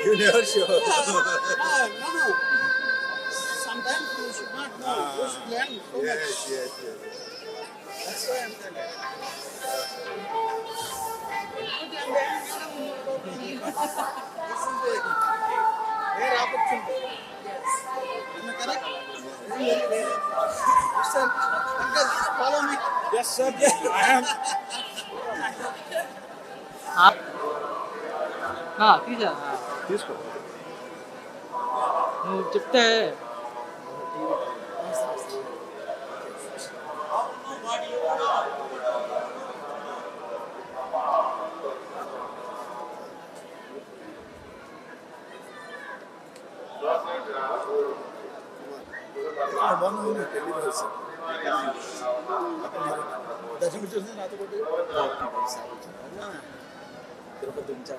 You never show. No. Sometimes you should not know. You should learn so much. Yes. That's why I'm telling you. This is the rare opportunity. Am I correct? Very rare. Sir, Pankaj, follow me. Yes, sir. I am. తీసుకో నువ్వు చెప్తే దర్శనం చూసి నాతో కొట్టి తిరుపతి నుంచి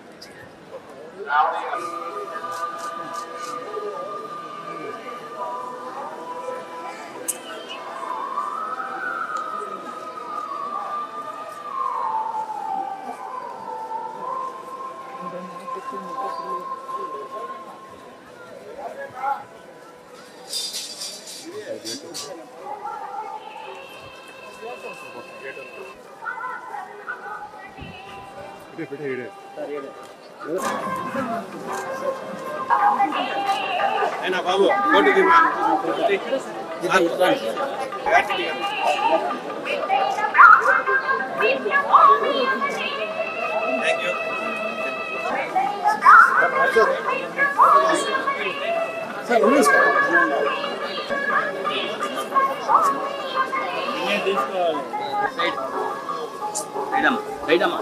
అయినా బాబు కోటికి థ్యాంక్ యూ రైడమ్మా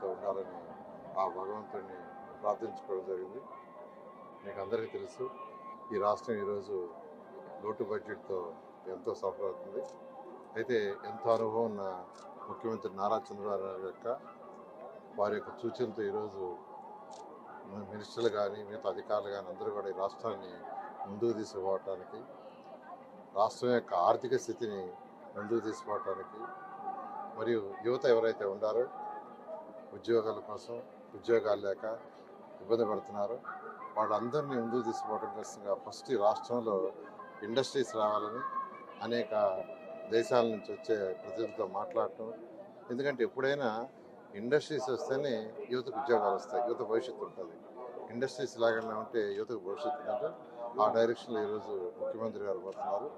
ఉండాలని ఆ భగవంతుడిని ప్రార్థించుకోవడం జరిగింది. మీకు అందరికీ తెలుసు, ఈ రాష్ట్రం ఈరోజు లోటు బడ్జెట్తో ఎంతో సఫర్ అవుతుంది. అయితే ఎంతో అనుభవం ఉన్న ముఖ్యమంత్రి నారా చంద్రబాబు నాయుడు వారి యొక్క సూచనతో ఈరోజు మినిస్టర్లు కానీ మిగతా అధికారులు కానీ అందరూ కూడా ఈ రాష్ట్రాన్ని ముందుకు తీసుకుపోవటానికి, రాష్ట్రం యొక్క ఆర్థిక స్థితిని ముందుకు తీసుకుపోవటానికి, మరియు యువత ఎవరైతే ఉండారో ఉద్యోగాల కోసం ఉద్యోగాలు లేక ఇబ్బంది పడుతున్నారో వాళ్ళందరినీ ముందుకు తీసుకుపోవడం కోసంగా ఫస్ట్ ఈ రాష్ట్రంలో ఇండస్ట్రీస్ రావాలని అనేక దేశాల నుంచి వచ్చే ప్రతినిధులతో మాట్లాడటం. ఎందుకంటే ఎప్పుడైనా ఇండస్ట్రీస్ వస్తేనే యువతకు ఉద్యోగాలు వస్తాయి, యువత భవిష్యత్తు ఉంటుంది. ఇండస్ట్రీస్ లాగానే ఉంటే యువతకు భవిష్యత్తు అంటే ఆ డైరెక్షన్లో ఈరోజు ముఖ్యమంత్రి గారు పోతున్నారు.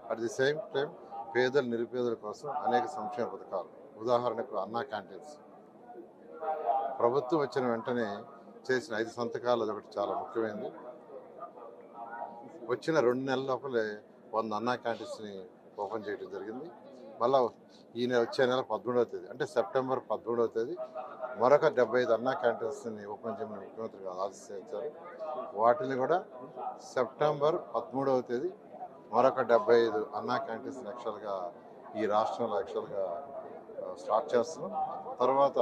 అట్ ది సేమ్ టైం పేదలు నిరుపేదల కోసం అనేక సంక్షేమ పథకాలు, ఉదాహరణకు అన్నా క్యాంటీన్స్ ప్రభుత్వం వచ్చిన వెంటనే చేసిన 5 సంతకాలు అదొకటి చాలా ముఖ్యమైనది. వచ్చిన 2 నెలల లోపలే 100 అన్నా క్యాంటీన్స్ని ఓపెన్ చేయడం జరిగింది. మళ్ళీ వచ్చే నెల 13వ తేదీ అంటే సెప్టెంబర్ 13వ తేదీ మరొక 75 అన్నా క్యాంటీన్స్ని ఓపెన్ చేయమని ముఖ్యమంత్రి గారు ఆదేశించారు. వాటిని కూడా సెప్టెంబర్ 13వ తేదీ మరొక 75 అన్నా క్యాంటీన్స్ యాక్చువల్గా ఈ రాష్ట్రంలో యాక్చువల్గా స్టార్ట్ చేస్తున్నాం. తర్వాత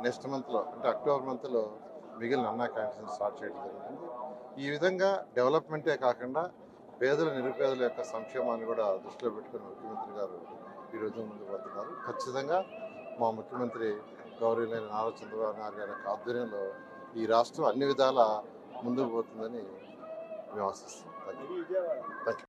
నెక్స్ట్ మంత్లో అంటే అక్టోబర్ మంత్లో మిగిలిన అన్నా క్యాంటీన్స్ స్టార్ట్ చేయడం జరుగుతుంది. ఈ విధంగా డెవలప్మెంటే కాకుండా పేదల నిరుపేదల యొక్క సంక్షేమాన్ని కూడా దృష్టిలో పెట్టుకుని ముఖ్యమంత్రి గారు ఈరోజు ముందుకు పోతున్నారు. ఖచ్చితంగా మా ముఖ్యమంత్రి గౌరవనీయులైన నారా చంద్రబాబు నాయుడు గారి యొక్క ఆధ్వర్యంలో ఈ రాష్ట్రం అన్ని విధాలా ముందుకు పోతుందని మేము ఆశిస్తున్నాం. Thank you.